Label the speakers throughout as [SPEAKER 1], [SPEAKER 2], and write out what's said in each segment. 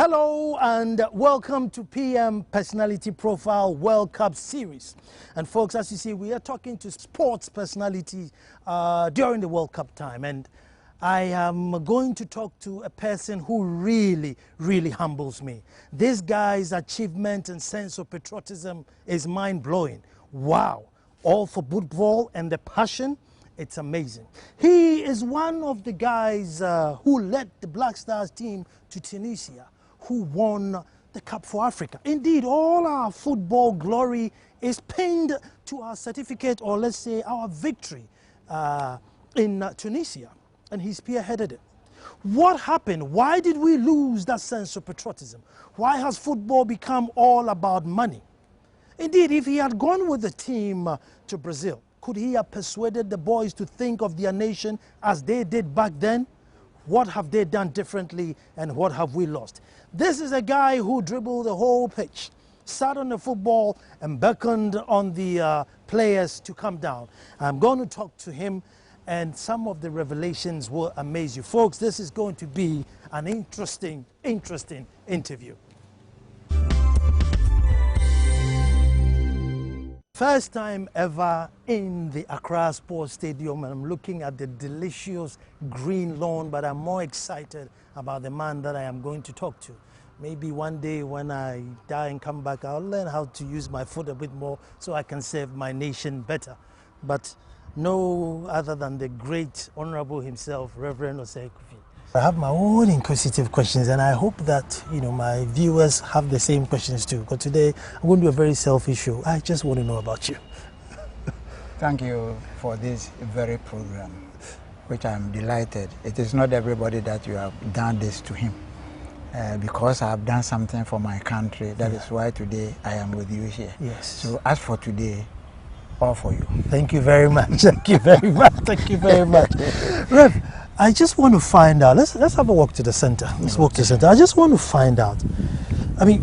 [SPEAKER 1] Hello and welcome to PM Personality Profile World Cup Series. And folks, as you see, we are talking to sports personalities during the World Cup time. And I am going to talk to a person who really humbles me. This guy's achievement and sense of patriotism is mind-blowing. Wow. All for football and the passion. It's amazing. He is one of the guys who led the Black Stars team to Tunisia, who won the Cup for Africa. Indeed, all our football glory is pinned to our certificate, or let's say our victory in Tunisia, and he spearheaded it. What happened? Why did we lose that sense of patriotism? Why has football become all about money? Indeed, if he had gone with the team to Brazil, could he have persuaded the boys to think of their nation as they did back then? What have they done differently and what have we lost? This is a guy who dribbled the whole pitch, sat on the football and beckoned on the players to come down. I'm going to talk to him and some of the revelations will amaze you. Folks, this is going to be an interesting interview. First time ever in the Accra Sports Stadium, and I'm looking at the delicious green lawn, but I'm more excited about the man that I am going to talk to. Maybe one day when I die and come back, I'll learn how to use my foot a bit more so I can serve my nation better. But no other than the great honorable himself, Reverend Osei Kofi. I have my own inquisitive questions, and I hope that my viewers have the same questions too. Because today I'm going to do a very selfish show. I just want to know about you.
[SPEAKER 2] Thank you for this very program, which I'm delighted. It is not everybody that you have done this to him. Because I have done something for my country, that is why today I am with you here.
[SPEAKER 1] Yes.
[SPEAKER 2] So as for today, all for you.
[SPEAKER 1] Thank you very much. Thank you very much. Thank you very much. Rev, I just want to find out. Let's have a walk to the center. Let's walk to the center. I just want to find out. I mean,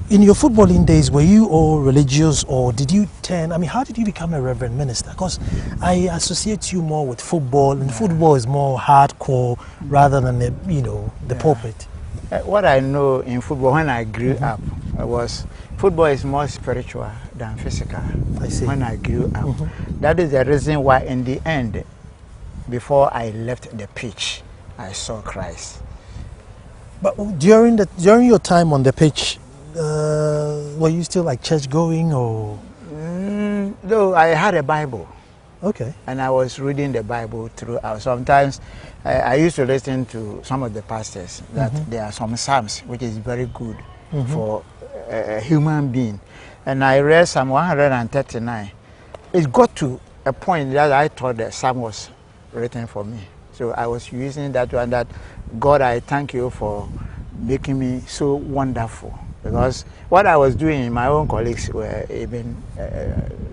[SPEAKER 1] in your footballing days, were you all religious, or did you how did you become a reverend minister? Because I associate you more with football, and football is more hardcore rather than the pulpit.
[SPEAKER 2] What I know in football when I grew up was football is more spiritual than physical.
[SPEAKER 1] I see.
[SPEAKER 2] When I grew up, that is the reason why in the end, before I left the pitch, I saw Christ.
[SPEAKER 1] But during your time on the pitch, were you still like church going, or?
[SPEAKER 2] No, I had a Bible.
[SPEAKER 1] Okay.
[SPEAKER 2] And I was reading the Bible throughout. Sometimes I used to listen to some of the pastors that there are some psalms which is very good for a human being. And I read Psalm 139. It got to a point that I thought the psalm was written for me. So I was using that one, that God, I thank you for making me so wonderful. Because what I was doing, my own colleagues were even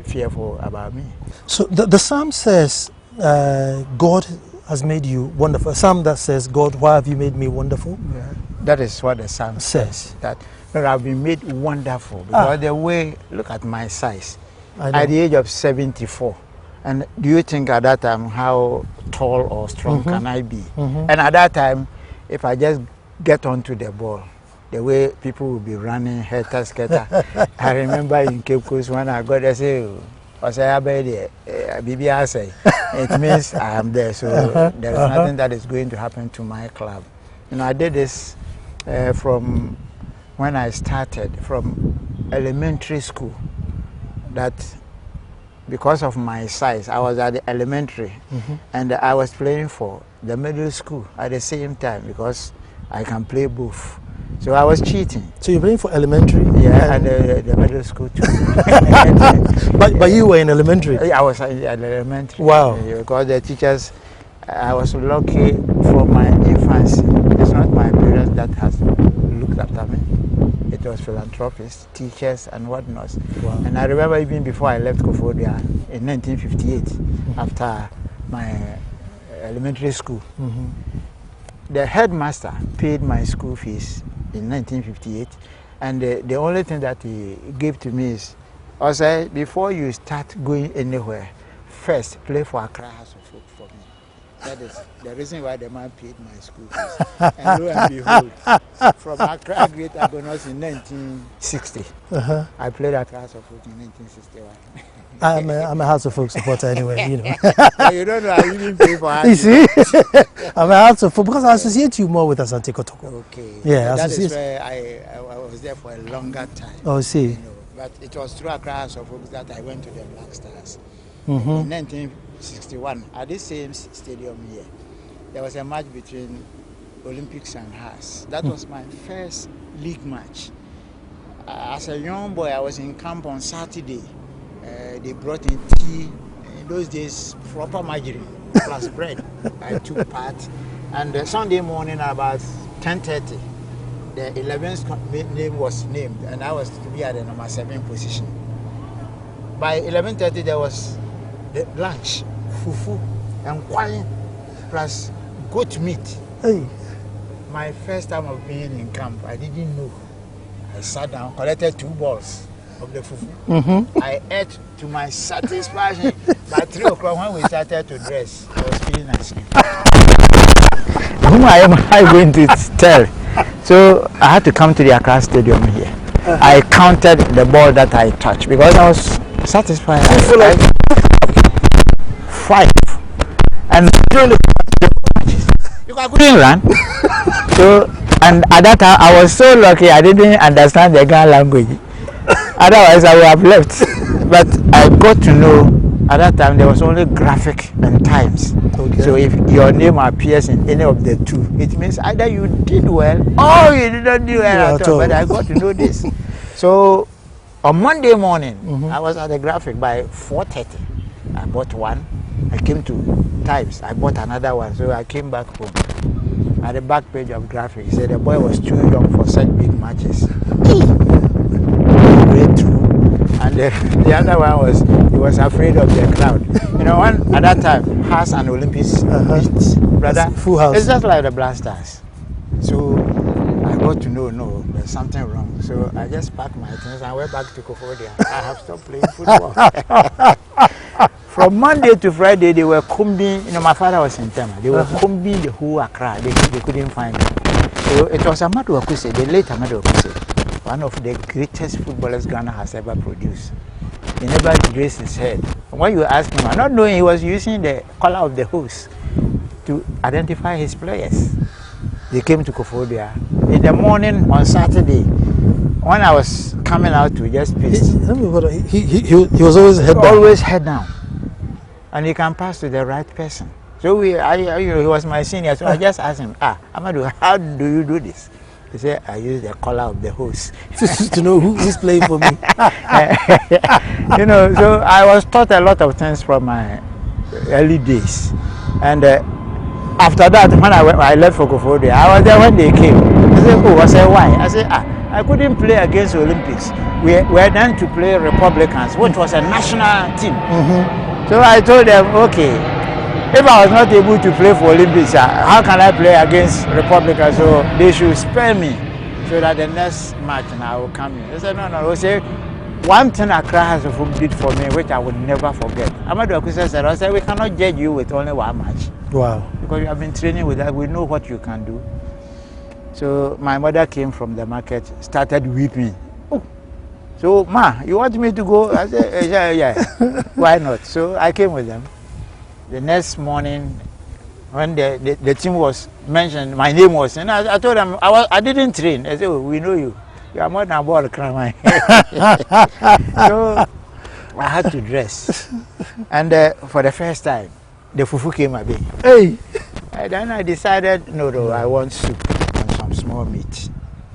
[SPEAKER 2] fearful about me.
[SPEAKER 1] So the psalm says, God has made you wonderful. A psalm that says, God, why have you made me wonderful?
[SPEAKER 2] Yeah. That is what the psalm says. That I've been made wonderful. Because the way, look at my size. At the age of 74. And do you think at that time how tall or strong can I be? And at that time, if I just get onto the ball, the way people will be running helter-skelter. I remember in Cape Coast when I got there, it means I am there. So there is nothing that is going to happen to my club. I did this from when I started from elementary school. That because of my size, I was at the elementary and I was playing for the middle school at the same time because I can play both. So I was cheating.
[SPEAKER 1] So you're playing for elementary?
[SPEAKER 2] Yeah, and the middle school too.
[SPEAKER 1] but you were in elementary?
[SPEAKER 2] I was in elementary.
[SPEAKER 1] Wow.
[SPEAKER 2] Because the teachers, I was lucky from my infancy. It's not my parents that has looked after me. It was philanthropists, teachers, and whatnot.
[SPEAKER 1] Wow.
[SPEAKER 2] And I remember even before I left Kofodia in 1958, after my elementary school, the headmaster paid my school fees in 1958, and the only thing that he gave to me is, Osei, before you start going anywhere, first play for Accra House of Folk for me. That is the reason why the man paid my school fees. And lo and behold, from Accra Great Agonos in 1960, I played at House of Folk in 1961.
[SPEAKER 1] I'm a House of Folk supporter anyway, you know.
[SPEAKER 2] But you don't know, I didn't pay for House.
[SPEAKER 1] You see, I'm a House of Folk because I associate you more with Asante Kotoko.
[SPEAKER 2] Okay.
[SPEAKER 1] Yeah,
[SPEAKER 2] that is where I was there for a longer time.
[SPEAKER 1] Oh, see.
[SPEAKER 2] You know, but it was through Accra House of Folk that I went to the Black Stars.
[SPEAKER 1] In
[SPEAKER 2] 1961, at this same stadium here, there was a match between Olympics and Haas. That was my first league match. As a young boy, I was in camp on Saturday. They brought in tea. In those days, proper margarine plus bread. I took part. And Sunday morning, about 10:30, the 11th name was named, and I was to be at the number 7 position. By 11:30, there was the lunch, fufu, and kwai, plus goat meat.
[SPEAKER 1] Hey.
[SPEAKER 2] My first time of being in camp, I didn't know. I sat down, collected 2 balls of the fufu. I ate to my satisfaction. By 3 o'clock, when we started to dress, I was feeling asleep. Whom am I going to tell? So I had to come to the Accra Stadium here. I counted the ball that I touched because I was satisfied. Five. And you couldn't run. So, and at that time I was so lucky I didn't understand the Ghana language. Otherwise I would have left. But I got to know at that time there was only graphic and times. Okay. So if your name appears in any of the two, it means either you did well or you didn't do well at all. But I got to know this. So on Monday morning, I was at the graphic by 4:30. I bought one. I came to Times. I bought another one. So I came back home. At the back page of graphic, he said the boy was too young for such big matches. And the other one was he was afraid of the crowd. You know, at that time, Haas and Olympics meets, brother.
[SPEAKER 1] Full house.
[SPEAKER 2] It's just like the Blasters. So I got to know, no, there's something wrong. So I just packed my things and went back to Kofodia. I have stopped playing football. From Monday to Friday, they were combing. You know, my father was in Tema. They were combing the whole Accra. They couldn't find me. So it was Amadou Akuse, the late Amadou Akuse, one of the greatest footballers Ghana has ever produced. He never raised his head. When you ask him, not knowing he was using the color of the hose to identify his players. They came to Kofodia. In the morning on Saturday, when I was coming out to just paste,
[SPEAKER 1] he was always head down.
[SPEAKER 2] Always head down. And he can pass to the right person. So he was my senior, so I just asked him, Amadou, how do you do this? He said, I use the color of the hose.
[SPEAKER 1] To know who's playing for me.
[SPEAKER 2] You know, so I was taught a lot of things from my early days. And after that, when I left for Kofodia, I was there when they came. They said, I said, why? I said, I couldn't play against the Olympics. We were done to play Republicans, which was a national team. So I told them, okay, if I was not able to play for Olympics, how can I play against Republicans? So they should spare me so that the next match I will come in. They said, no. They said, one thing Accra House of Folk did for me, which I will never forget. Amadou Akuse said, I said, we cannot judge you with only one match.
[SPEAKER 1] Wow.
[SPEAKER 2] Because you have been training with us, we know what you can do. So my mother came from the market, started weeping. Oh. So, Ma, you want me to go? I said, yeah. Why not? So I came with them. The next morning, when the team was mentioned, my name was, and I told them, I didn't train. I said, oh, we know you. You are more than ball crime. So I had to dress. And for the first time, the fufu came a bit.
[SPEAKER 1] Hey!
[SPEAKER 2] And then I decided, no, I want soup and some small meat.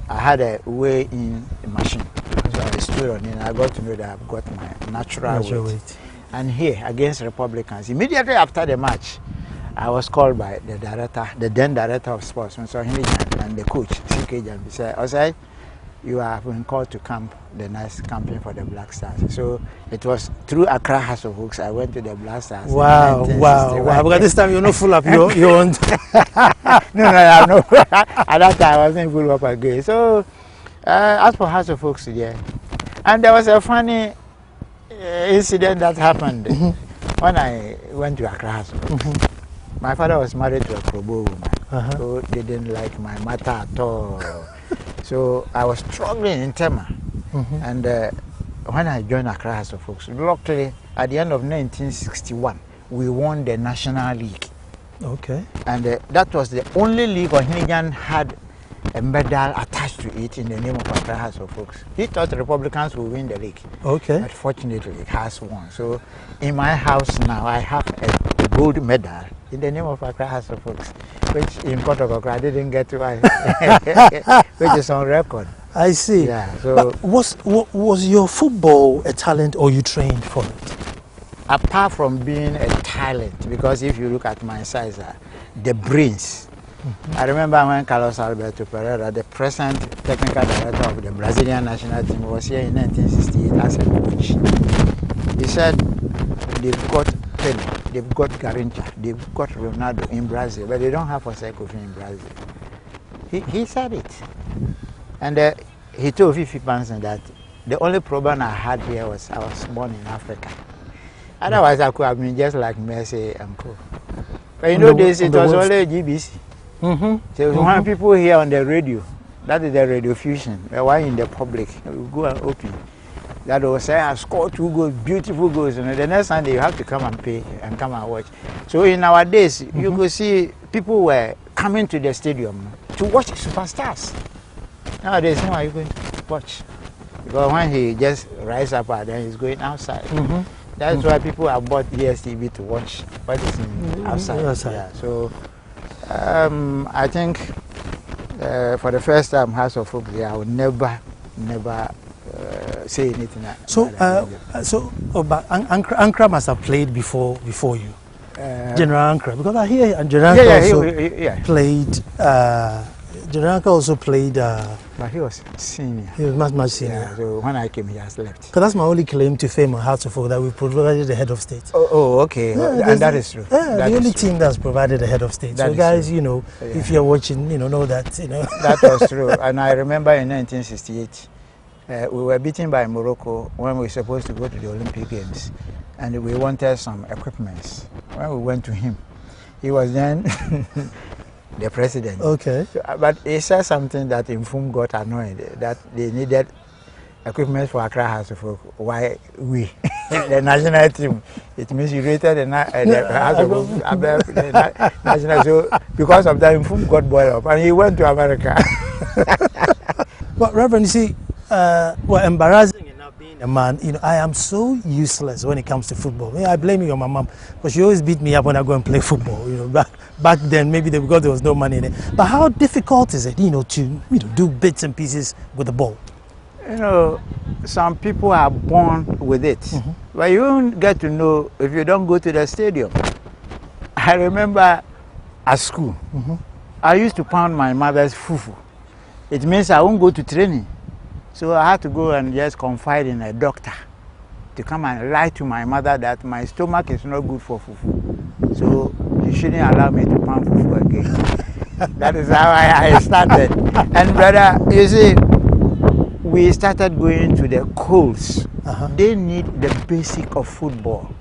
[SPEAKER 2] I had a weigh-in machine. So I stood on it and I got to know that I've got my natural weight. And here, against Republicans, immediately after the match, I was called by the director, the then director of sports, Mr. Henry, and the coach, CK Jan. He said, Osei, you have been called to camp the next camping for the Black Stars. So it was through Accra House of Hooks, I went to the Black Stars.
[SPEAKER 1] Wow. Because this time you're not full up, you're on.
[SPEAKER 2] No, at that time I wasn't full up again. So as for House of Hooks, yeah. And there was a funny incident that happened when I went to Accra House of Hooks. my father was married to a Pro Bowl woman, so they didn't like my matter at all. So I was struggling in Tema. And when I joined Accra House of Folks, luckily at the end of 1961, we won the National League.
[SPEAKER 1] Okay.
[SPEAKER 2] And that was the only league Ohinijan had a medal attached to it in the name of Accra House of Folks. He thought the Republicans would win the league. Okay. But fortunately, it has won. So in my house now, I have a gold medal in the name of Accra House of Folks, which in Port of Accra I didn't get to, which is on record.
[SPEAKER 1] I see.
[SPEAKER 2] Yeah. So
[SPEAKER 1] but was your football a talent, or you trained for it?
[SPEAKER 2] Apart from being a talent, because if you look at my size, the brains. I remember when Carlos Alberto Pereira, the present technical director of the Brazilian national team, was here in 1968 as a coach. He said they've got Pele, they've got Garincha, they've got Ronaldo in Brazil, but they don't have Osei Kofi in Brazil. He said it. And he told Fifi Panson that the only problem I had here was I was born in Africa. Otherwise, I could have been just like Messi and Co. But you know, it was only GBC. So when people hear on the radio, that is the radio fusion, why in the public, we go and open. That will say, I scored 2 goals, beautiful goals. And the next Sunday, you have to come and pay and come and watch. So in our days, you could see people were coming to the stadium to watch superstars. Nowadays, no, are you going to watch? Because when he just rises up and then he's going outside. That's why people have bought DSTV to watch what is outside. Yeah. So I think for the first time, House of Folk, I will never say anything.
[SPEAKER 1] But Ankra must have played before you, General Ankra, because I hear General Ankra played. General Ankra also played.
[SPEAKER 2] But he was senior.
[SPEAKER 1] He was much senior.
[SPEAKER 2] Yeah, so when I came, he has left.
[SPEAKER 1] Because that's my only claim to fame on House of Folk, that we provided the head of state.
[SPEAKER 2] Oh, okay. Yeah, and that is true.
[SPEAKER 1] Yeah, the only team that's provided the head of state. So guys, true. You know, if you're watching, know that,
[SPEAKER 2] That was true. And I remember in 1968, we were beaten by Morocco when we were supposed to go to the Olympic Games. And we wanted some equipments. When we went to him, he was then the president.
[SPEAKER 1] Okay.
[SPEAKER 2] So, but he said something that Infum got annoyed, that they needed equipment for Accra House of Folk. Why we, the national team? It means you rated the House of Folk, the national. So because of that, Infum got boiled up and he went to America.
[SPEAKER 1] But Reverend, you see, embarrassing enough being a man, I am so useless when it comes to football. I blame you on my mom, because she always beat me up when I go and play football. Back then, maybe because there was no money in it. But how difficult is it, to do bits and pieces with the ball?
[SPEAKER 2] Some people are born with it, but you won't get to know if you don't go to the stadium. I remember at school, I used to pound my mother's fufu. It means I won't go to training. So I had to go and just confide in a doctor to come and lie to my mother that my stomach is not good for fufu. So you shouldn't allow me to pound fufu again. That is how I started. And brother, you see, we started going to the coals. They need the basic of football.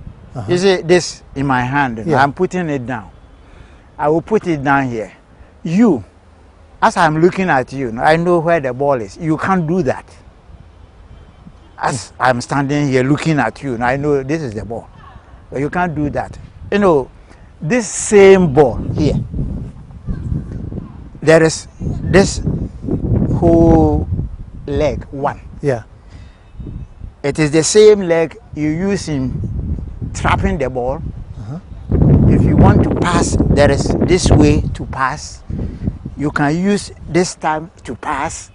[SPEAKER 2] You see this in my hand, I'm putting it down. I will put it down here. As I'm looking at you, I know where the ball is. You can't do that. As I'm standing here looking at you, I know this is the ball. But you can't do that. This same ball here, there is this whole leg, one.
[SPEAKER 1] Yeah.
[SPEAKER 2] It is the same leg you use in trapping the ball. If you want to pass, there is this way to pass. You can use this time to pass.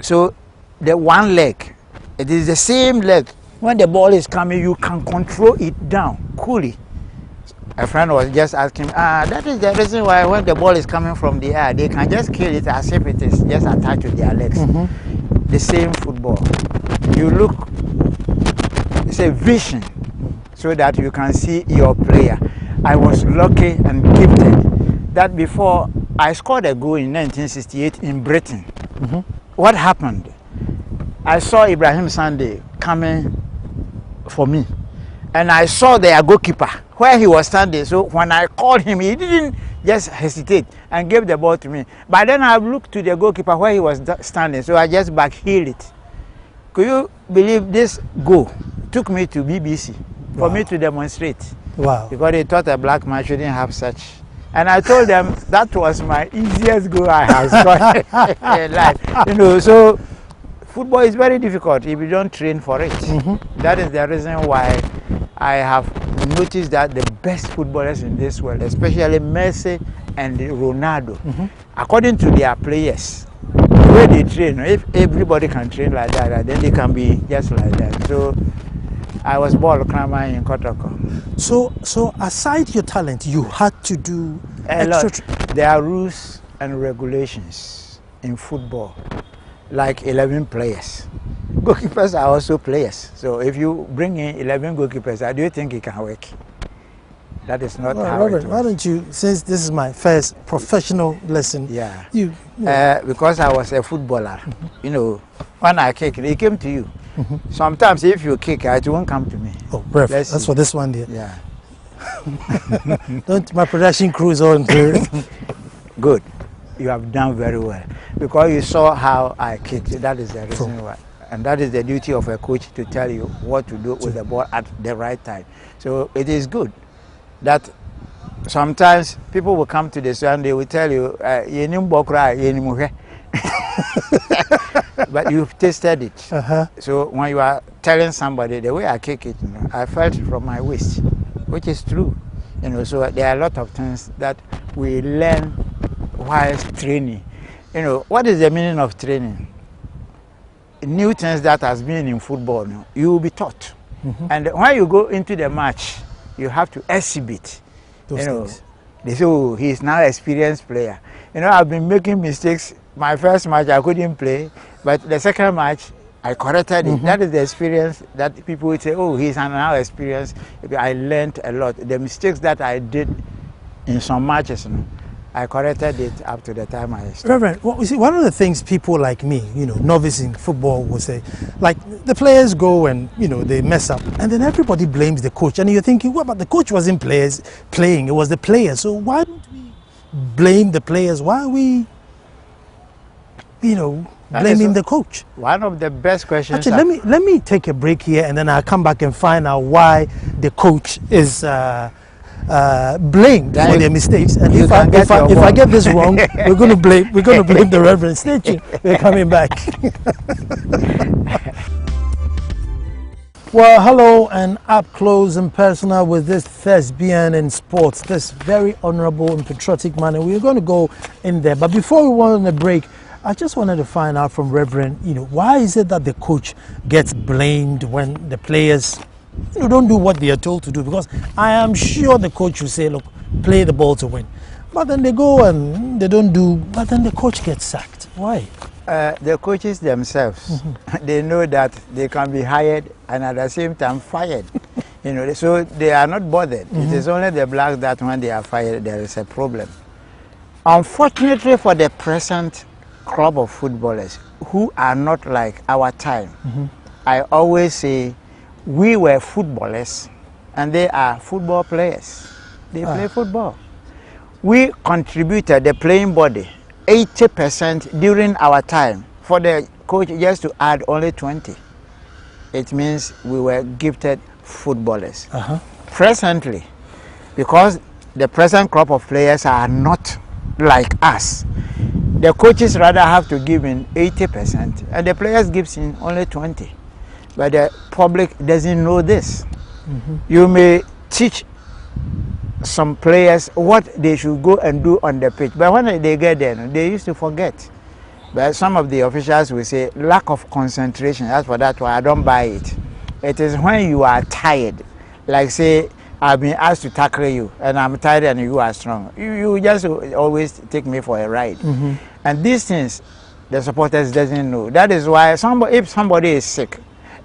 [SPEAKER 2] So the one leg, it is the same leg. When the ball is coming, you can control it down coolly. A friend was just asking, that is the reason why when the ball is coming from the air, they can just kill it as if it is just attached to their legs. The same football. You look, it's a vision so that you can see your player. I was lucky and gifted that before I scored a goal in 1968 in Britain. What happened? I saw Ibrahim Sunday coming for me, and I saw their goalkeeper where he was standing. So when I called him, he didn't just hesitate and gave the ball to me. But then I looked to the goalkeeper where he was standing, so I just backheeled it. Could you believe this goal took me to BBC for me to demonstrate?
[SPEAKER 1] Wow.
[SPEAKER 2] Because they thought a black man shouldn't have such. And I told them that was my easiest goal I have scored in life. You know, so football is very difficult if you don't train for it. That is the reason why I have noticed that the best footballers in this world, especially Messi and Ronaldo, according to their players, the way they train, if everybody can train like that, then they can be just like that. So I was ball climber in Kotoko.
[SPEAKER 1] So aside your talent, you had to do
[SPEAKER 2] a lot. There are rules and regulations in football, like 11 players. Goalkeepers are also players. So if you bring in 11 goalkeepers, do you think it can work? That is not how
[SPEAKER 1] Robert,
[SPEAKER 2] it
[SPEAKER 1] why don't you, since this is my first professional lesson,
[SPEAKER 2] because I was a footballer, you know, when I kick, it came to you. Sometimes if you kick, it won't come to me.
[SPEAKER 1] Oh, bref, that's for this one there.
[SPEAKER 2] Yeah.
[SPEAKER 1] Don't my production crew is on to
[SPEAKER 2] Good. You have done very well. Because you saw how I kicked. That is the reason why. And that is the duty of a coach, to tell you what to do with the ball at the right time. So it is good that sometimes people will come to the show and they will tell you, but you've tasted it. So when you are telling somebody the way I kick it, you know, I felt it from my waist, which is true. You know, so there are a lot of things that we learn while training. You know, what is the meaning of training? New things that has been in football, you will be taught. And when you go into the match, you have to exhibit.
[SPEAKER 1] those things.
[SPEAKER 2] They say, oh, he's now an experienced player. You know, I've been making mistakes. My first match, I couldn't play. But the second match, I corrected it. That is the experience that people would say, oh, he's now experienced. I learned a lot. The mistakes that I did in some matches, you know, I corrected it up to the time I stopped.
[SPEAKER 1] Reverend, well, you see, one of the things people like me, you know, novice in football, will say, like, the players go and, you know, they mess up, and then everybody blames the coach. And you're thinking, well, but the coach wasn't playing, it was the players. So why don't we blame the players? Why are we, you know, blaming the coach?
[SPEAKER 2] One of the best questions.
[SPEAKER 1] Actually, let me take a break here, and then I'll come back and find out why the coach is blamed for their mistakes. And if I get this wrong, we're going to blame the Reverend. Stay tuned. We're coming back. Well, hello, and up close and personal with this thespian in sports, this very honorable and patriotic man, and we're going to go in there. But before we went on a break, I just wanted to find out from Reverend, you know, why is it that the coach gets blamed when the players, you know, don't do what they are told to do? Because I am sure the coach will say, look, play the ball to win. But then they go and they don't do, but then the coach gets sacked. Why?
[SPEAKER 2] The coaches themselves, they know that they can be hired and at the same time fired. You know, so they are not bothered. It is only the blacks that when they are fired, there is a problem. Unfortunately for the present crop of footballers who are not like our time, I always say we were footballers and they are football players. They play football. We contributed the playing body 80% during our time. For the coach just to add only 20. It means we were gifted footballers. Presently, because the present crop of players are not like us, the coaches rather have to give in 80% and the players gives in only 20. But the public doesn't know this. You may teach some players what they should go and do on the pitch, but when they get there, they used to forget. But some of the officials will say lack of concentration. As for that one, I don't buy it. It is when you are tired, like say I've been asked to tackle you and I'm tired and you are strong. You just always take me for a ride. And these things the supporters doesn't know. That is why if somebody is sick,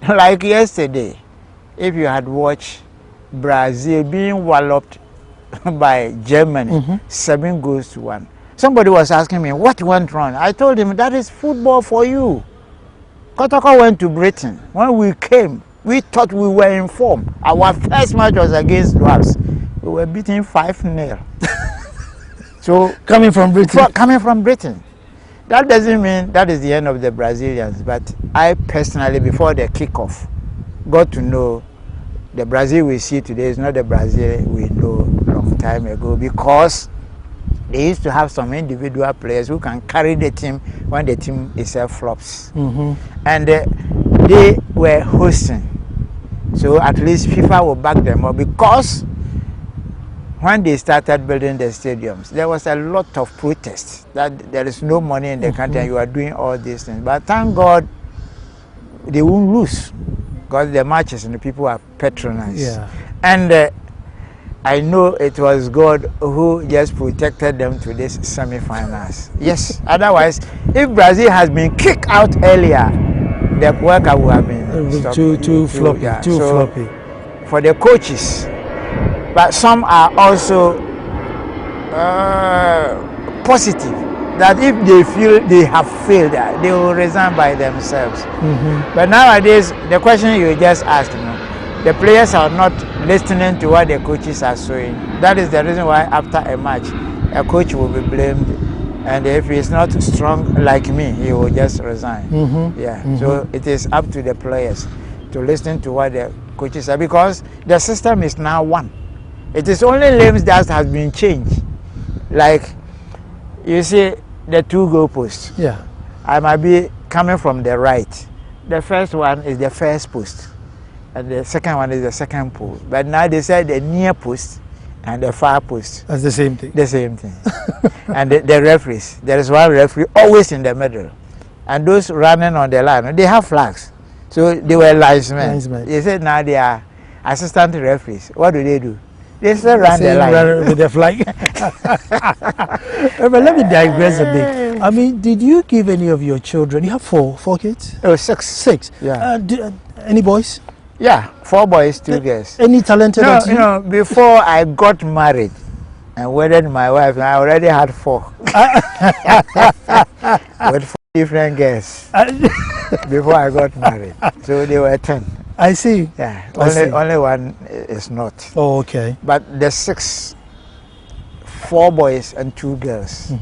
[SPEAKER 2] like yesterday, if you had watched Brazil being walloped by Germany, 7-1. Somebody was asking me, what went wrong? I told him, that is football for you. Kotoko went to Britain. When we came, we thought we were in form. Our first match was against Dwarfs. we were beating 5-0. So
[SPEAKER 1] coming from
[SPEAKER 2] Britain. That doesn't mean that is the end of the Brazilians, but I personally, before the kickoff, got to know the Brazil we see today is not the Brazil we know long time ago, because they used to have some individual players who can carry the team when the team itself flops. And they were hosting. So at least FIFA will back them up, because when they started building the stadiums, there was a lot of protests that there is no money in the country and you are doing all these things. But thank God they won't lose, because the matches and the people are patronized.
[SPEAKER 1] Yeah.
[SPEAKER 2] And I know it was God who just protected them to this semi-finals. Yes, otherwise, if Brazil has been kicked out earlier, the World Cup would have been
[SPEAKER 1] too floppy.
[SPEAKER 2] Yeah.
[SPEAKER 1] Too floppy.
[SPEAKER 2] For the coaches, but some are also positive that if they feel they have failed, they will resign by themselves. But nowadays, the question you just asked me, the players are not listening to what the coaches are saying. That is the reason why after a match, a coach will be blamed, and if he's not strong like me, he will just resign. So it is up to the players to listen to what the coaches are, because the system is now one. It is only names that has been changed. Like, you see the 2 goalposts.
[SPEAKER 1] Yeah.
[SPEAKER 2] I might be coming from the right. The first one is the first post, and the second one is the second post. But now they said the near post and the far post.
[SPEAKER 1] That's the same thing.
[SPEAKER 2] The same thing. And the referees, there is one referee always in the middle. And those running on the line, they have flags. So they were linesmen. They said now they are assistant referees. What do? They still run the line.
[SPEAKER 1] With the flag. But let me digress a bit. I mean, did you give any of your children, you have four kids?
[SPEAKER 2] Oh, 6.
[SPEAKER 1] 6.
[SPEAKER 2] Yeah.
[SPEAKER 1] Any boys?
[SPEAKER 2] Yeah, 4 boys, 2 girls.
[SPEAKER 1] Any talented?
[SPEAKER 2] No, you know, before I got married and wedded my wife, I already had 4. With 4 different girls. Before I got married. So they were 10.
[SPEAKER 1] I see.
[SPEAKER 2] Yeah,
[SPEAKER 1] only
[SPEAKER 2] one is not.
[SPEAKER 1] Oh, okay.
[SPEAKER 2] But the 6, 4 boys and 2 girls.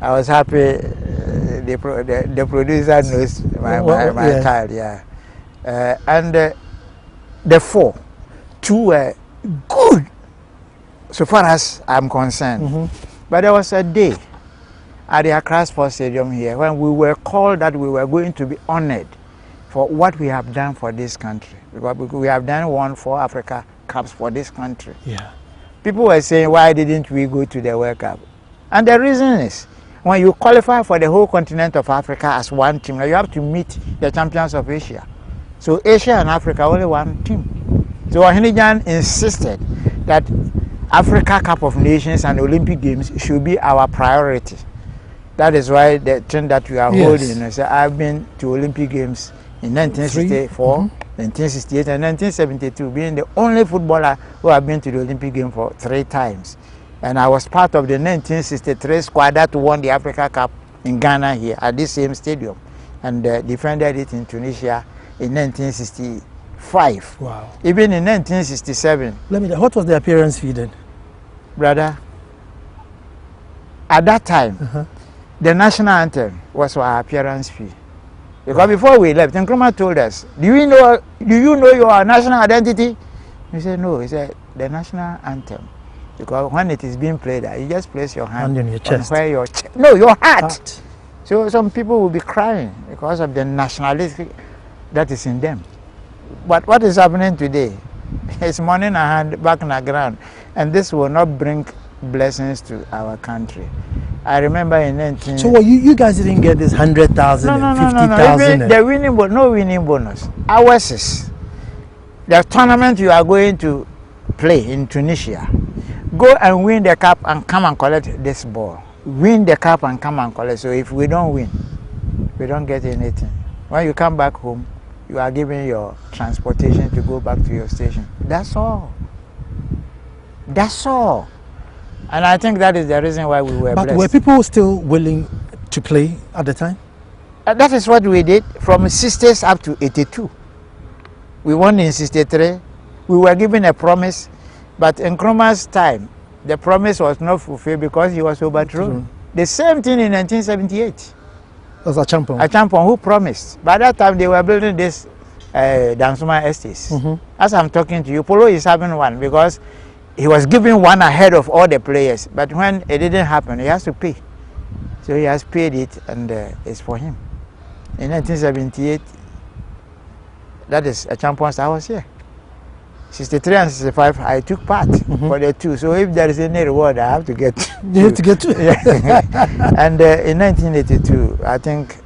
[SPEAKER 2] I was happy. The producer knows my child. Yeah, and the 4, 2 were good, so far as I'm concerned. But there was a day at the Accra Sports Stadium here when we were called that we were going to be honored for what we have done for this country, because we have won 4 Africa Cups for this country.
[SPEAKER 1] Yeah.
[SPEAKER 2] People were saying, why didn't we go to the World Cup? And the reason is, when you qualify for the whole continent of Africa as one team, you have to meet the champions of Asia. So Asia and Africa, only one team. So Ohinijan insisted that Africa Cup of Nations and Olympic Games should be our priority. That is why the thing that we are holding. So I've been to Olympic Games in 1964, 1968 and 1972, being the only footballer who have been to the Olympic Games for 3 times. And I was part of the 1963 squad that won the Africa Cup in Ghana here at this same stadium, and defended it in Tunisia in 1965.
[SPEAKER 1] Wow.
[SPEAKER 2] Even in 1967.
[SPEAKER 1] What was the appearance fee then?
[SPEAKER 2] Brother, at that time, the national anthem was our appearance fee. Because before we left, Nkrumah told us, do you know your national identity? We said, no. He said, the national anthem. Because when it is being played, you just place your hand
[SPEAKER 1] on your chest.
[SPEAKER 2] Where your your heart. So some people will be crying because of the nationalistic that is in them. But what is happening today? It's money in our hand, back in the ground. And this will not bring blessings to our country. I remember in 19...
[SPEAKER 1] So you guys didn't get this 100,000 and 50,000?
[SPEAKER 2] No. The winning no winning bonus. Ours is the tournament you are going to play in Tunisia. Go and win the cup and come and collect this ball. Win the cup and come and collect. So if we don't win, we don't get anything. When you come back home, you are given your transportation to go back to your station. That's all. That's all. And I think that is the reason why we were blessed.
[SPEAKER 1] But were people still willing to play at the time?
[SPEAKER 2] That is what we did from 60s up to 82. We won in 63. We were given a promise But in Nkrumah's time, the promise was not fulfilled because he was overthrown. The same thing in 1978.
[SPEAKER 1] That's Achampong.
[SPEAKER 2] Achampong, who promised. By that time, they were building this Dansuma estates. As I'm talking to you, Polo is having one because he was giving one ahead of all the players. But when it didn't happen, he has to pay. So he has paid it, and it's for him. In 1978, that is Achampong's, I was here. 63 and 65, I took part for the two. So if there is any reward, I have to get two.
[SPEAKER 1] You have to get two.
[SPEAKER 2] And in 1982, I think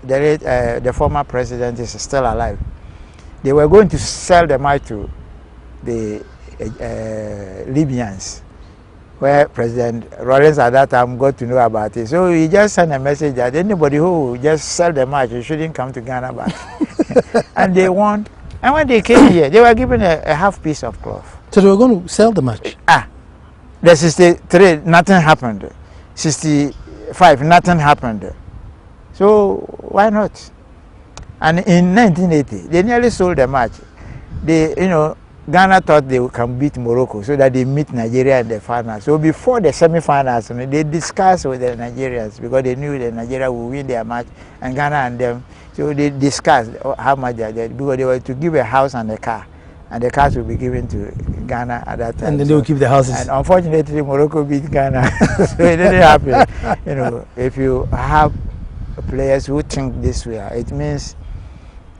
[SPEAKER 2] the former president is still alive. They were going to sell the match to the Libyans, where President Rawlings at that time got to know about it. So he just sent a message that anybody who will just sell the match, you shouldn't come to Ghana back. And they won. And when they came here, they were given a half piece of cloth.
[SPEAKER 1] So they were going to sell the match?
[SPEAKER 2] The 63, nothing happened. 65, nothing happened. So why not? And in 1980, they nearly sold the match. Ghana thought they can beat Morocco so that they meet Nigeria in the final. So before the semi-finals, they discussed with the Nigerians because they knew that Nigeria would win their match and Ghana and them. So they discussed how much they did because they were to give a house and a car. And the cars will be given to Ghana at that time.
[SPEAKER 1] And then they will keep the houses.
[SPEAKER 2] And unfortunately, Morocco beat Ghana. So it didn't happen. If you have players who think this way, it means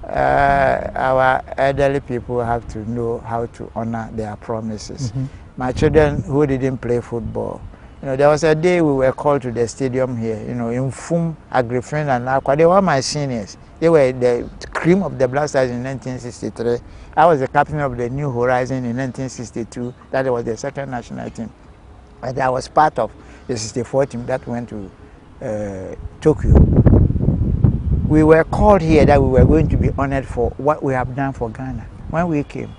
[SPEAKER 2] our elderly people have to know how to honor their promises. My children who didn't play football, there was a day we were called to the stadium here, in Fum, Agrifin and Aqua. They were my seniors. They were the cream of the Black Stars in 1963. I was the captain of the New Horizon in 1962. That was the second national team. And I was part of the 64 team that went to Tokyo. We were called here that we were going to be honored for what we have done for Ghana. When we came,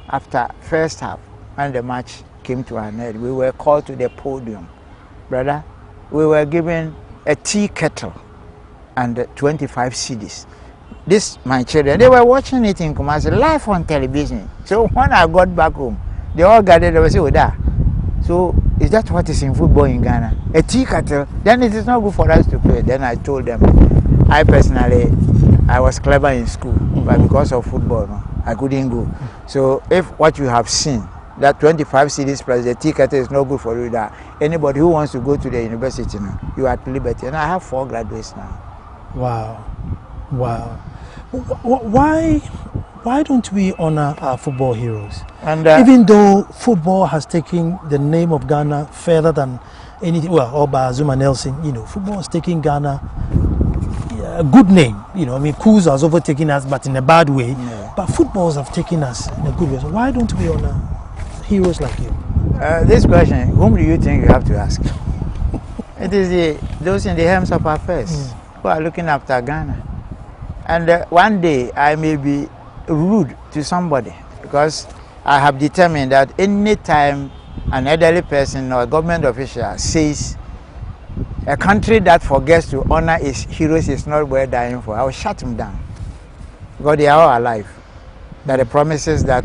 [SPEAKER 2] after first half, when the match came to an end, we were called to the podium. Brother, we were given a tea kettle and 25 CDs. This, my children, they were watching it in Kumasi live on television. So when I got back home, they all gathered, they were saying, so is that what is in football in Ghana? A tea kettle? Then it is not good for us to play. Then I told them, I personally, I was clever in school, but because of football, I couldn't go. So if what you have seen, that 25 CDs plus the ticket is not good for you, that anybody who wants to go to the university, you are at liberty. And I have 4 graduates now.
[SPEAKER 1] Wow. Wow. Why don't we honor our football heroes? And even though football has taken the name of Ghana further than anything, or by Zuma Nelson, football has taken Ghana a good name. Kuz has overtaken us, but in a bad way. Yeah. But footballs have taken us in a good way. So why don't we honor heroes like you?
[SPEAKER 2] This question, whom do you think you have to ask? It is those in the helms of affairs who are looking after Ghana. And one day I may be rude to somebody because I have determined that any time an elderly person or a government official says a country that forgets to honor its heroes is not worth dying for, I will shut him down because they are all alive. That the promises that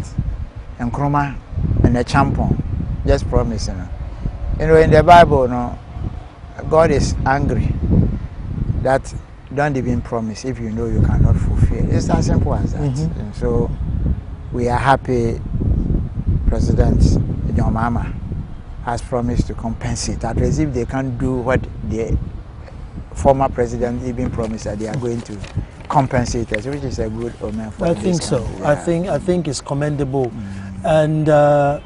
[SPEAKER 2] Nkrumah and the Achampong just promised. In the Bible, God is angry that don't even promise if you know you cannot fulfill. It's as simple as that. And so we are happy President John Mahama has promised to compensate, at least if they can't do what the former president even promised that they are going to compensate us, which is a good omen for
[SPEAKER 1] I think so. Yeah. I think it's commendable. And I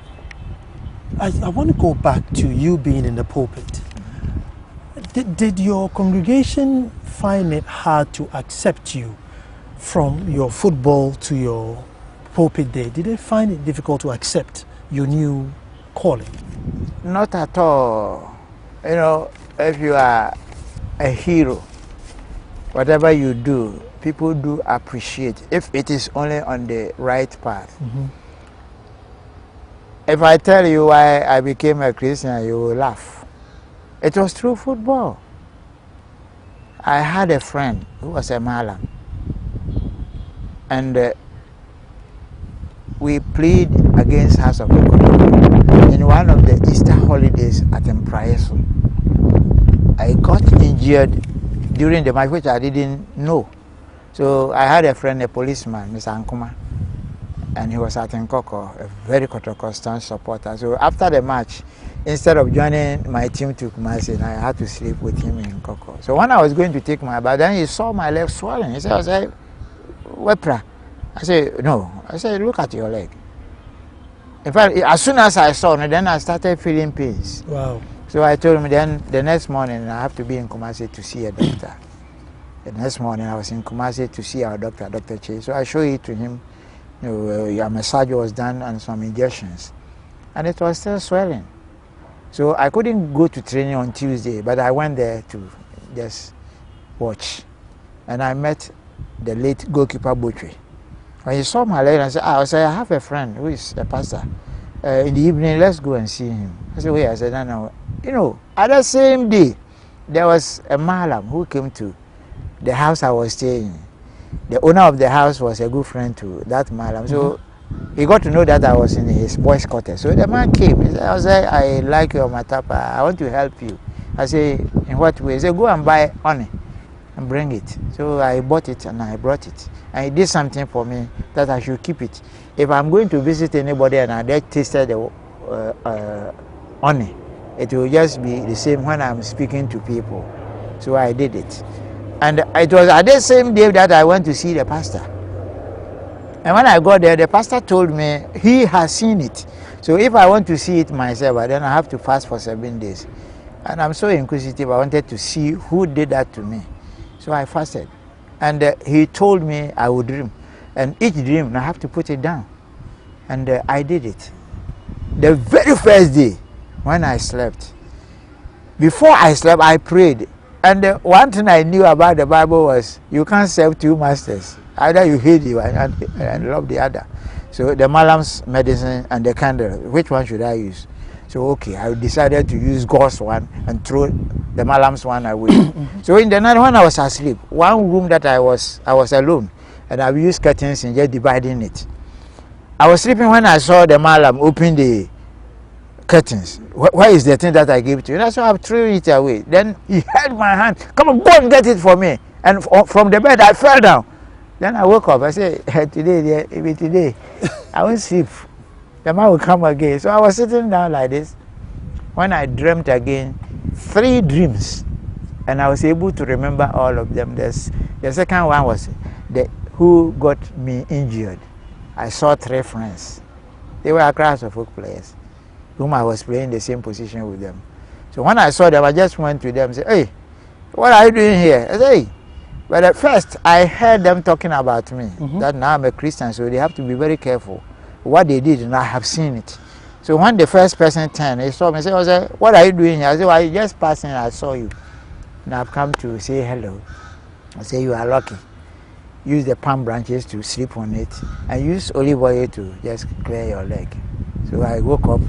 [SPEAKER 1] want to go back to you being in the pulpit. Did your congregation find it hard to accept you from your football to your pulpit there? Did they find it difficult to accept your new calling?
[SPEAKER 2] Not at all. If you are a hero, whatever you do, people do appreciate if it is only on the right path. If I tell you why I became a Christian, you will laugh. It was through football. I had a friend who was a Malam, and we played against House of Ekotoko in one of the Easter holidays at Mpraeso. I got injured during the match, which I didn't know. So I had a friend, a policeman, Mr. Ankuma, and he was at Nkoko, a very Kotoko supporter. So after the match, instead of joining my team to Kumasi, I had to sleep with him in Nkoko. So when I was going to take my bath, then he saw my leg swelling. He said, I said, Wepra. I said, no. I said, look at your leg. In fact, as soon as I saw it, then I started feeling pains.
[SPEAKER 1] Wow.
[SPEAKER 2] So I told him then the next morning I have to be in Kumasi to see a doctor. The next morning I was in Kumasi to see our doctor, Dr. Che. So I showed it to him. A massage was done and some injections. And it was still swelling. So I couldn't go to training on Tuesday, but I went there to just watch. And I met the late goalkeeper Butri. When he saw my leg, I said, I have a friend who is a pastor. In the evening, let's go and see him. I said, wait, I said, no. You know, at the same day, there was a Malam who came to the house I was staying. The owner of the house was a good friend to that Malam. So he got to know that I was in his boys' quarters. So the man came. He said, I said, I like your matapa. I want to help you. I said, in what way? He said, go and buy honey and bring it. So I bought it and I brought it. And he did something for me that I should keep it. If I'm going to visit anybody and I tasted the honey, it will just be the same when I'm speaking to people. So I did it. And it was at the same day that I went to see the pastor. And when I got there, the pastor told me he has seen it. So if I want to see it myself, then I have to fast for 7 days. And I'm so inquisitive, I wanted to see who did that to me. So I fasted. And he told me I would dream. And each dream, I have to put it down. And I did it. The very first day, when I slept, before I slept, I prayed. And one thing I knew about the Bible was you can't serve two masters. Either you hate you and love the other. So the Malam's medicine and the candle, which one should I use? So okay, I decided to use God's one and throw the Malam's one away. So in the night when I was asleep, one room that I was alone, and I used curtains and just dividing it. I was sleeping when I saw the Malam open the curtains. Where is the thing that I gave to you? And so I threw it away. Then he held my hand. Come on, go and get it for me. And from the bed, I fell down. Then I woke up. I said, today, I won't sleep. The man will come again. So I was sitting down like this. When I dreamt again, 3 dreams. And I was able to remember all of them. The second one was who got me injured. I saw 3 friends. They were Accra of folk players, whom I was playing the same position with them. So when I saw them, I just went to them and said, hey, what are you doing here? I said, hey. But at first, I heard them talking about me, that now I'm a Christian, so they have to be very careful. What they did, and I have seen it. So when the first person turned, he saw me, I said, what are you doing here? I said, well, I just passing, I saw you. And I've come to say hello. I say, you are lucky. Use the palm branches to sleep on it, and use olive oil to just clear your leg. So I woke up,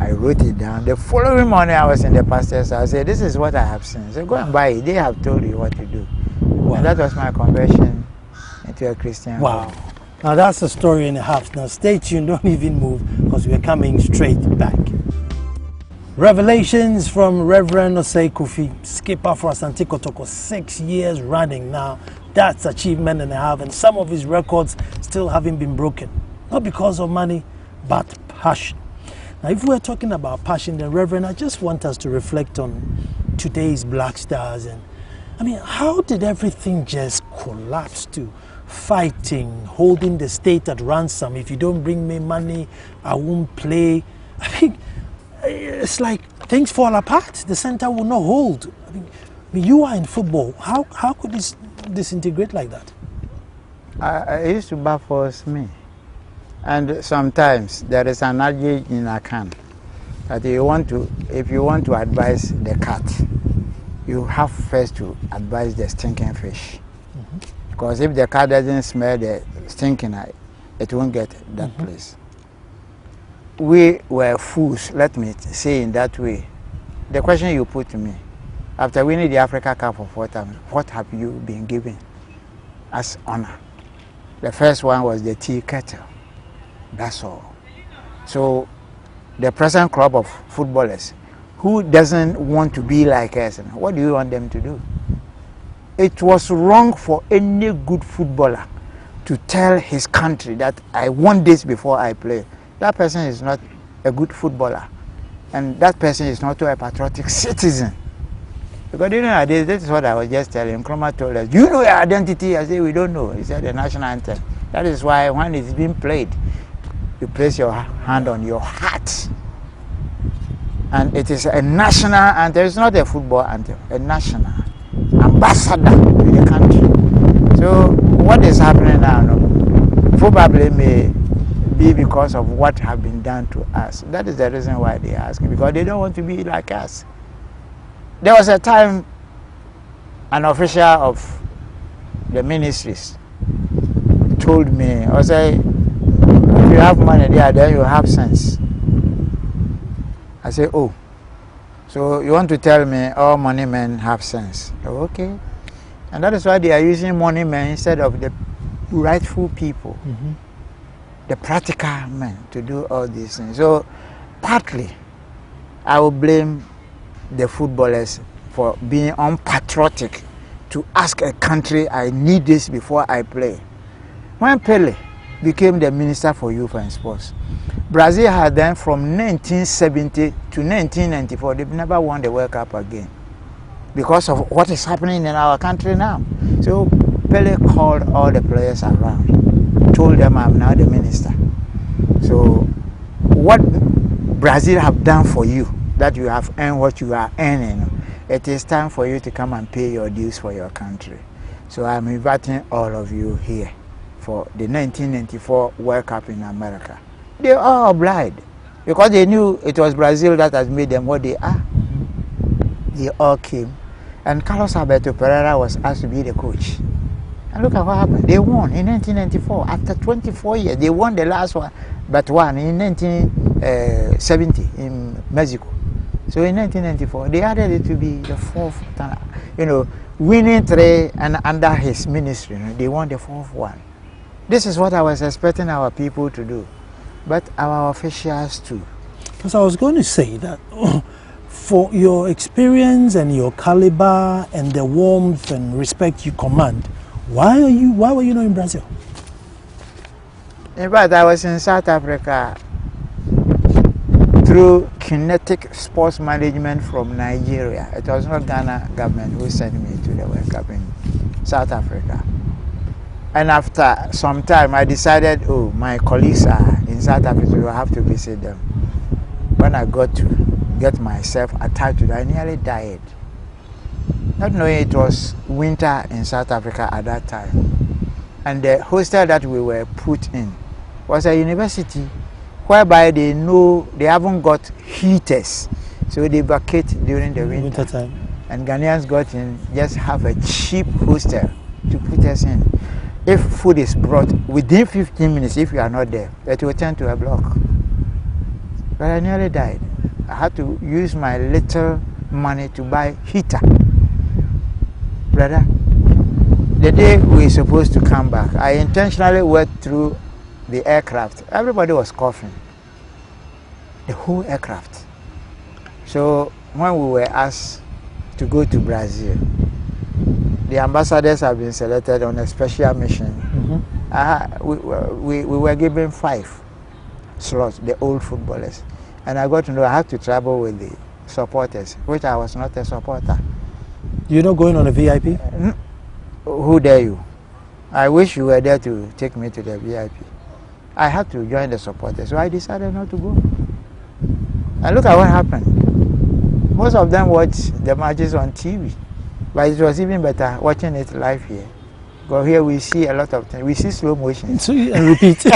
[SPEAKER 2] I wrote it down. The following morning, I was in the pastor's house. I said, this is what I have seen. So go and buy it. They have told you what to do. Wow. And that was my conversion into a Christian.
[SPEAKER 1] Wow. Now that's a story and a half. Now stay tuned, don't even move, because we're coming straight back. Revelations from Reverend Osei Kofi, skipper for Asante Kotoko, 6 years running now. That's achievement and a half, and some of his records still haven't been broken. Not because of money, but passion. Now if we're talking about passion, then Reverend, I just want us to reflect on today's Black Stars. And I mean, how did everything just collapse to fighting, holding the state at ransom? If you don't bring me money, I won't play. I mean, it's like things fall apart. The center will not hold. I mean you are in football. How could this disintegrate like that?
[SPEAKER 2] It used to baffles me. And sometimes there is an adage in Akan that if you want to advise the cat, you have first to advise the stinking fish. Because if the cat doesn't smell the stinking, it won't get that place. We were fools, let me say in that way. The question you put to me, after winning the Africa Cup for 4 times, what have you been given as honor? The first one was the tea kettle. That's all. So the present crop of footballers, who doesn't want to be like us, what do you want them to do? It was wrong for any good footballer to tell his country that I want this before I play. That person is not a good footballer, and that person is not a patriotic citizen. Because this is what I was just telling him. Nkrumah told us, you know your identity? I said, we don't know. He said, the national anthem. That is why when it's being played, you place your hand on your heart. And it is a national anthem. It's not a football anthem, a national ambassador to the country. So what is happening now, probably may be because of what have been done to us. That is the reason why they ask, because they don't want to be like us. There was a time an official of the ministries told me, I say, if you have money there, then you have sense. I say, oh, so you want to tell me all money men have sense? Oh, okay. And that is why they are using money men instead of the rightful people, the practical men, to do all these things. So partly, I will blame the footballers for being unpatriotic to ask a country, I need this before I play. When Pele became the Minister for Youth and Sports, Brazil had then from 1970 to 1994, they've never won the World Cup again because of what is happening in our country now. So Pele called all the players around, told them, I'm now the minister. So what Brazil have done for you, that you have earned what you are earning, it is time for you to come and pay your dues for your country. So I'm inviting all of you here for the 1994 World Cup in America. They all obliged because they knew it was Brazil that has made them what they are. They all came, and Carlos Alberto Pereira was asked to be the coach. And look at what happened. They won in 1994. After 24 years, they won the last one, but one in 1970 in Mexico. So in 1994, they added it to be the fourth, winning three, and under his ministry, they won the fourth one. This is what I was expecting our people to do, but our officials too.
[SPEAKER 1] Because I was going to say that for your experience and your caliber and the warmth and respect you command, why were you not in Brazil?
[SPEAKER 2] In fact, I was in South Africa through kinetic sports management from Nigeria. It was not Ghana government who sent me to the World Cup in South Africa. And after some time, I decided, oh, my colleagues are in South Africa, so I have to visit them. When I got to get myself attached to that, I nearly died. Not knowing it was winter in South Africa at that time. And the hostel that we were put in was a university whereby they know they haven't got heaters, so they vacate during the winter
[SPEAKER 1] time.
[SPEAKER 2] And Ghanaians got in, just have a cheap hostel to put us in. If food is brought within 15 minutes, if you are not there, it will turn to a block. But I nearly died. I had to use my little money to buy heater. Brother, the day we were supposed to come back, I intentionally went through the aircraft. Everybody was coughing. The whole aircraft. So when we were asked to go to Brazil, the ambassadors have been selected on a special mission. We were given 5 slots, the old footballers. And I got to know I had to travel with the supporters, which I was not a supporter.
[SPEAKER 1] You're not going on a VIP?
[SPEAKER 2] Who dare you? I wish you were there to take me to the VIP. I had to join the supporters, so I decided not to go. And look at what happened. Most of them watch the matches on TV, but it was even better watching it live here. Because here we see a lot of things. We see slow motion.
[SPEAKER 1] So, and repeat.
[SPEAKER 2] So,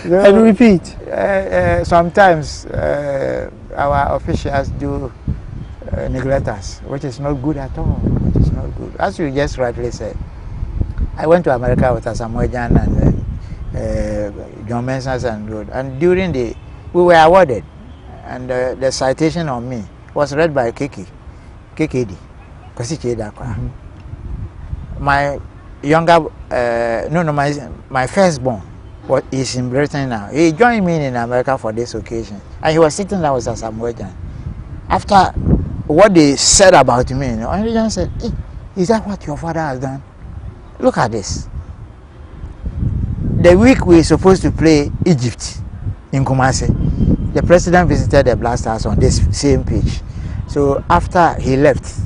[SPEAKER 1] and repeat.
[SPEAKER 2] Sometimes our officials do neglect us, which is not good at all. Which is not good. As you just rightly said, I went to America with Asamoah Gyan and John Mensah and during we were awarded, and the citation on me was read by KKD. My younger, my firstborn What is in Britain now. He joined me in America for this occasion, and he was sitting down with us at Samuel. After what they said about me, and said, hey, is that what your father has done? Look at this. The week we were supposed to play Egypt in Kumasi, the president visited the Blasters on this same pitch. So after he left,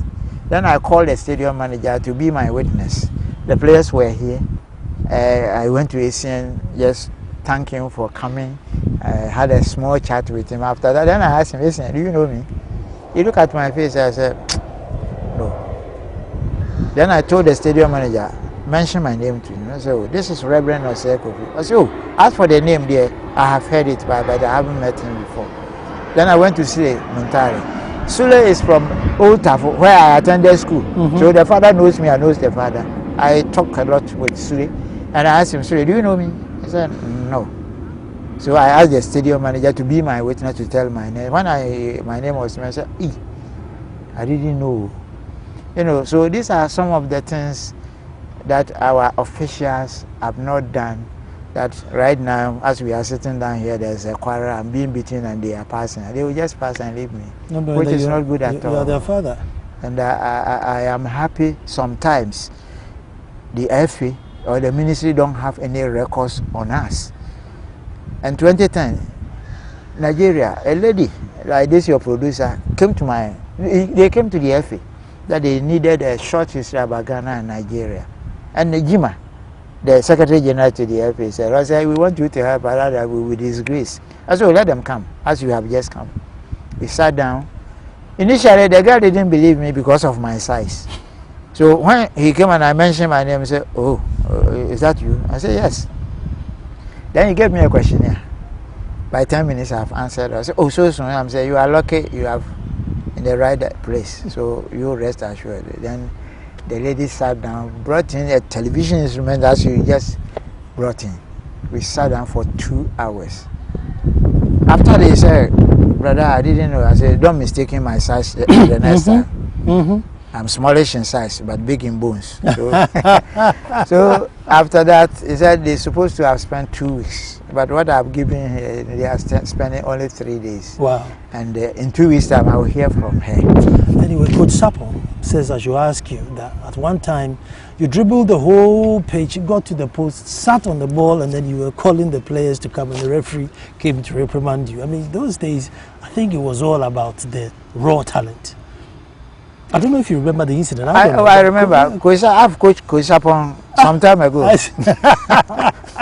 [SPEAKER 2] then I called the stadium manager to be my witness. The players were here. I went to ACN, just thank him for coming. I had a small chat with him after that. Then I asked him, listen, do you know me? He looked at my face and I said, no. Then I told the stadium manager, mention my name to him. I said, oh, this is Reverend Osei Kofi. I said, oh, as for the name there, I have heard it, but I haven't met him before. Then I went to Sule Muntari. Sule is from Old Tafo, where I attended school. So the father knows me, I knows the father. I talk a lot with Sule. And I asked him, Sule, do you know me? He said, no. So I asked the stadium manager to be my witness to tell my name. When my name was mentioned, I said, I didn't know. You know, so these are some of the things that our officials have not done, that right now, as we are sitting down here, there's a quarrel, I'm being beaten and they are passing. They will just pass and leave me, which is not good at all.
[SPEAKER 1] You are their father.
[SPEAKER 2] And I am happy sometimes the FA or the ministry don't have any records on us. And 2010, Nigeria, a lady like this, your producer, came to they came to the FA that they needed a short history about Ghana and Nigeria. And Nejima, the Secretary General to the FA, said, I said, we want you to help, but we will disgrace. I said, let them come, as you have just come. We sat down. Initially, the guy didn't believe me because of my size. So when he came and I mentioned my name, he said, oh, is that you? I said, yes. Then he gave me a questionnaire. By 10 minutes, I've answered. I said, oh, so soon. I'm saying, you are lucky, you have in the right place. So you rest assured. Then the lady sat down, brought in a television instrument as you just brought in. We sat down for 2 hours. After they said, brother, I didn't know. I said, don't mistake my size the next time. I'm smallish in size, but big in bones. So, so after that, he said they're supposed to have spent 2 weeks. But what I've given her, they are spending only 3 days.
[SPEAKER 1] Wow.
[SPEAKER 2] And in 2 weeks' time, I will hear from her.
[SPEAKER 1] Anyway, Coach Sapon says I should ask you that at one time, you dribbled the whole pitch, you got to the post, sat on the ball, and then you were calling the players to come, and the referee came to reprimand you. I mean, those days, I think it was all about the raw talent. I don't know if you remember the incident.
[SPEAKER 2] I remember. I've coached Coach Sapon some time ago,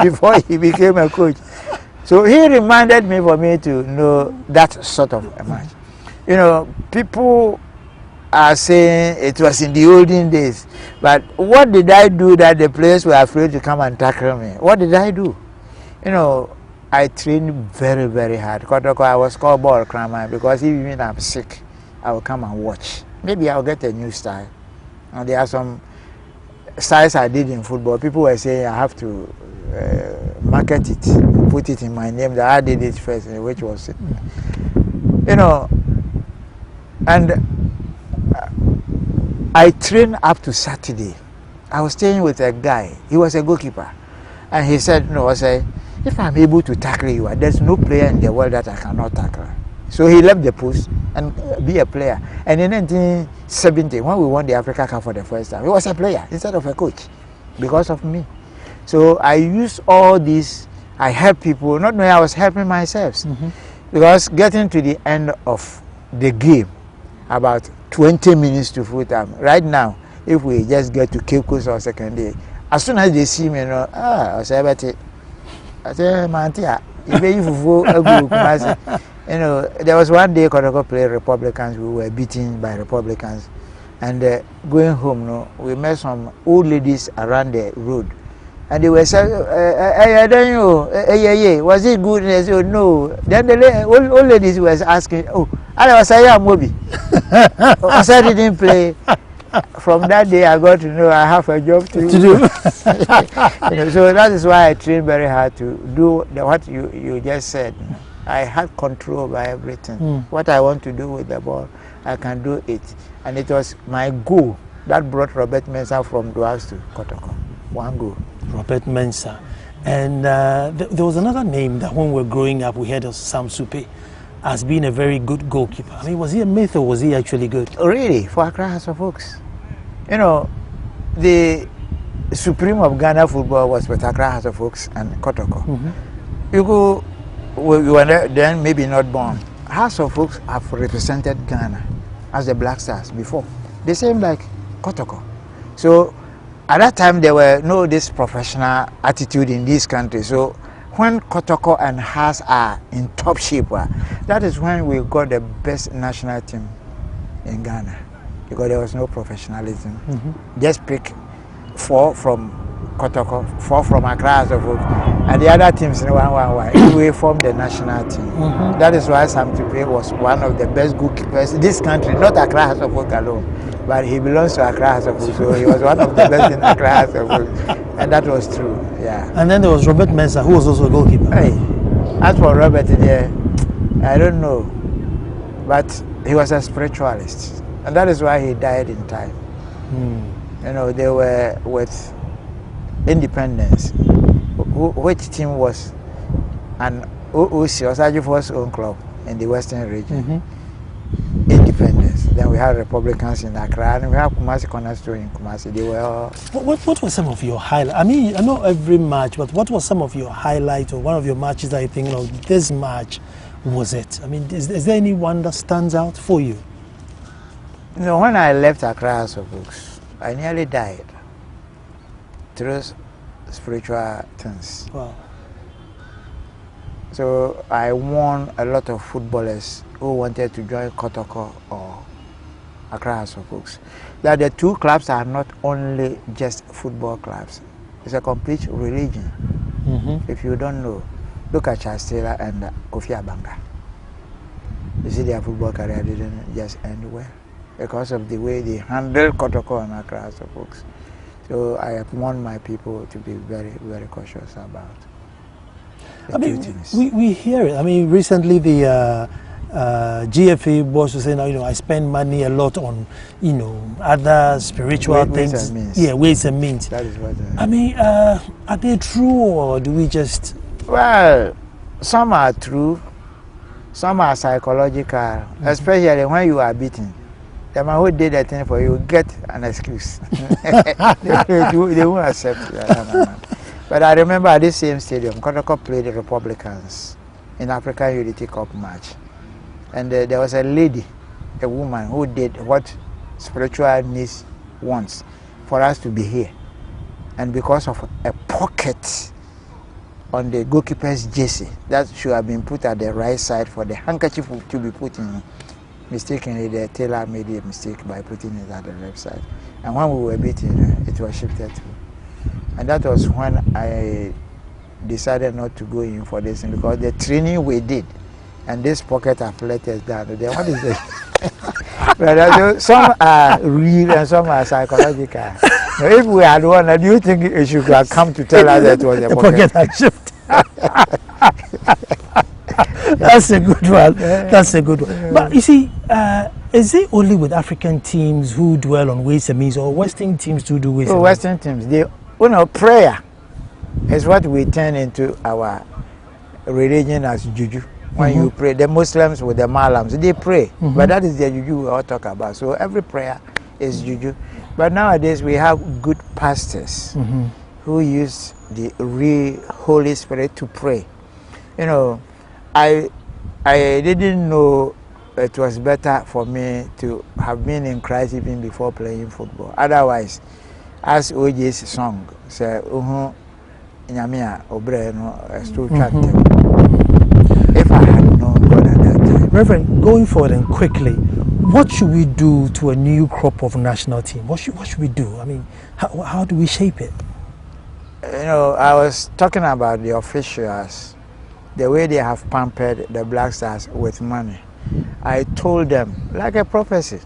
[SPEAKER 2] before he became a coach. So he reminded me for me to know that sort of a match. You know, people are saying it was in the olden days, but what did I do that the players were afraid to come and tackle me? What did I do? You know, I trained very, very hard. I was called ball crammer because even when I'm sick, I will come and watch. Maybe I'll get a new style. And there are some styles I did in football. People were saying I have to market it, put it in my name that I did it first, which was, you know, and I trained up to Saturday. I was staying with a guy. He was a goalkeeper. And he said, no, I said, if I'm able to tackle you, there's no player in the world that I cannot tackle. So he left the post and be a player. And in 1970, when we won the Africa Cup for the first time, he was a player instead of a coach because of me. So I used all this. I helped people, not knowing I was helping myself. Because getting to the end of the game, about 20 minutes to full time. Right now, if we just get to Cape Coast or second day, as soon as they see me, you know, I say, Mantia, you know, there was one day Kotoko played Republicans, we were beaten by Republicans. And going home, no, we met some old ladies around the road. And they were saying, hey, was it good? And they said, no. Then the old ladies were asking, oh, I was saying, Mobi. I didn't play. From that day, I got to know I have a job to do. You know, so that is why I train very hard to do what you just said. I had control over everything. What I want to do with the ball, I can do it. And it was my goal that brought Robert Mensah from Duas to Kotoko. One goal.
[SPEAKER 1] Robert Mensah. And there was another name that when we were growing up, we heard of Sam Supe as being a very good goalkeeper. I mean, was he a myth or was he actually good?
[SPEAKER 2] Really, for Accra House of Oaks. You know, the supreme of Ghana football was with Accra House of Oaks and Kotoko. You go, you were then maybe not born. House of Oaks have represented Ghana as the Black Stars before. The same like Kotoko. So at that time there were no this professional attitude in this country. So when Kotoko and Haas are in top shape, that is when we got the best national team in Ghana, because there was no professionalism. Just pick 4 from Kotoko, 4 from Accra, and the other teams in 1-1-1. We formed the national team. That is why Sam Tupe was one of the best goalkeepers in this country, not Accra alone, but he belongs to Accra, so he was one of the best in Accra, and that was true. Yeah.
[SPEAKER 1] And then there was Robert Mensah, who was also a goalkeeper.
[SPEAKER 2] Hey, as for Robert, I don't know, but he was a spiritualist, and that is why he died in time. You know, they were with Independence, which team was an Osei Kofi's own club in the Western region. Independence. Then we had Republicans in Accra, and we have Kumasi Cornerstone in Kumasi. They were all...
[SPEAKER 1] What were some of your highlights? I mean, I know every match, but what was some of your highlights or one of your matches that you think, this match was it? I mean, is there any one that stands out for you?
[SPEAKER 2] You know, when I left Accra House of Books, I nearly died through spiritual things.
[SPEAKER 1] Wow.
[SPEAKER 2] So I won a lot of footballers who wanted to join Kotoko or Accra House of Oaks. That the two clubs are not only just football clubs. It's a complete religion. If you don't know, look at Charles Taylor and Kofi Abanga. You see their football career didn't just end well because of the way they handled Kotoko and Accra House of Oaks. So I want my people to be very, very cautious about the duties.
[SPEAKER 1] We hear it. I mean, recently the GFA boss was saying, I spend money a lot on, other spiritual things.
[SPEAKER 2] Ways and means.
[SPEAKER 1] Yeah, ways and means.
[SPEAKER 2] That is what
[SPEAKER 1] I mean, are they true or do we just...
[SPEAKER 2] Well, some are true, some are psychological, especially when you are beaten. The man who did that thing for you get an excuse. they won't accept it. But I remember at this same stadium, Kotoko played the Republicans in African Unity Cup match. And there was a lady, a woman, who did what spiritual needs wants for us to be here. And because of a pocket on the goalkeeper's jersey, that should have been put at the right side for the handkerchief to be put in. Mistakenly, the tailor made a mistake by putting it at the left side. And when we were beaten, it was shifted to. And that was when I decided not to go in for this, because the training we did, and this pocket have let us down. Then what is it? But some are real and some are psychological. Now, if we had one, do you think you should have come to tell us that it was a pocket?
[SPEAKER 1] Had shifted. That's a good one. That's a good one. But you see, is it only with African teams who dwell on ways and means, or Western teams who do ways and means?
[SPEAKER 2] Western teams, prayer is what we turn into our religion as juju. When you pray, the Muslims with the Malams, they pray. But that is the juju we all talk about. So every prayer is juju. But nowadays we have good pastors who use the real Holy Spirit to pray. I didn't know it was better for me to have been in Christ even before playing football. Otherwise, as OJ's song said, Nyamia Obre no still if I had known God at that time.
[SPEAKER 1] Reverend, going forward and quickly, what should we do to a new crop of national team? What should we do? I mean, how do we shape it?
[SPEAKER 2] I was talking about the officials, the way they have pampered the Black Stars with money. I told them, like a prophecy,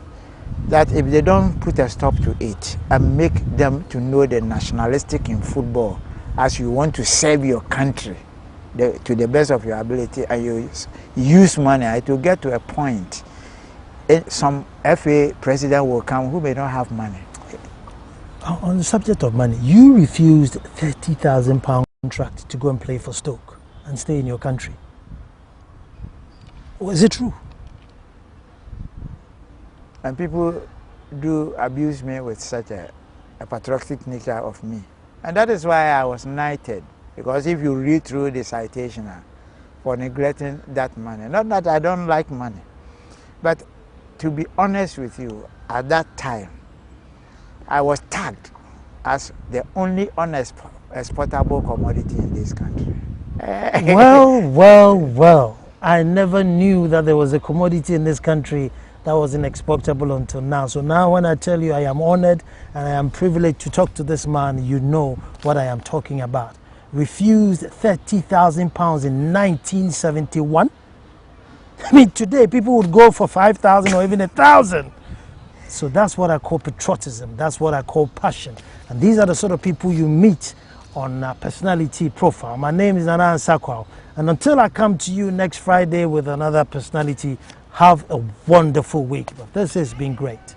[SPEAKER 2] that if they don't put a stop to it and make them to know the nationalistic in football, as you want to serve your country to the best of your ability, and you use money, it will get to a point. Some FA president will come who may not have money.
[SPEAKER 1] On the subject of money, you refused £30,000 contract to go and play for Stoke and stay in your country. Was it true?
[SPEAKER 2] And people do abuse me with such a patriotic nature of me. And that is why I was knighted. Because if you read through the citation for neglecting that money, not that I don't like money, but to be honest with you, at that time, I was tagged as the only unexportable commodity in this country.
[SPEAKER 1] Well. I never knew that there was a commodity in this country that was inexportable until now. So now when I tell you I am honored and I am privileged to talk to this man, you know what I am talking about. Refused £30,000 in 1971. I mean, today people would go for 5,000 or even 1,000. So that's what I call patriotism. That's what I call passion. And these are the sort of people you meet on Personality Profile. My name is Nana Sakwao. And until I come to you next Friday with another personality, have a wonderful week. But this has been great.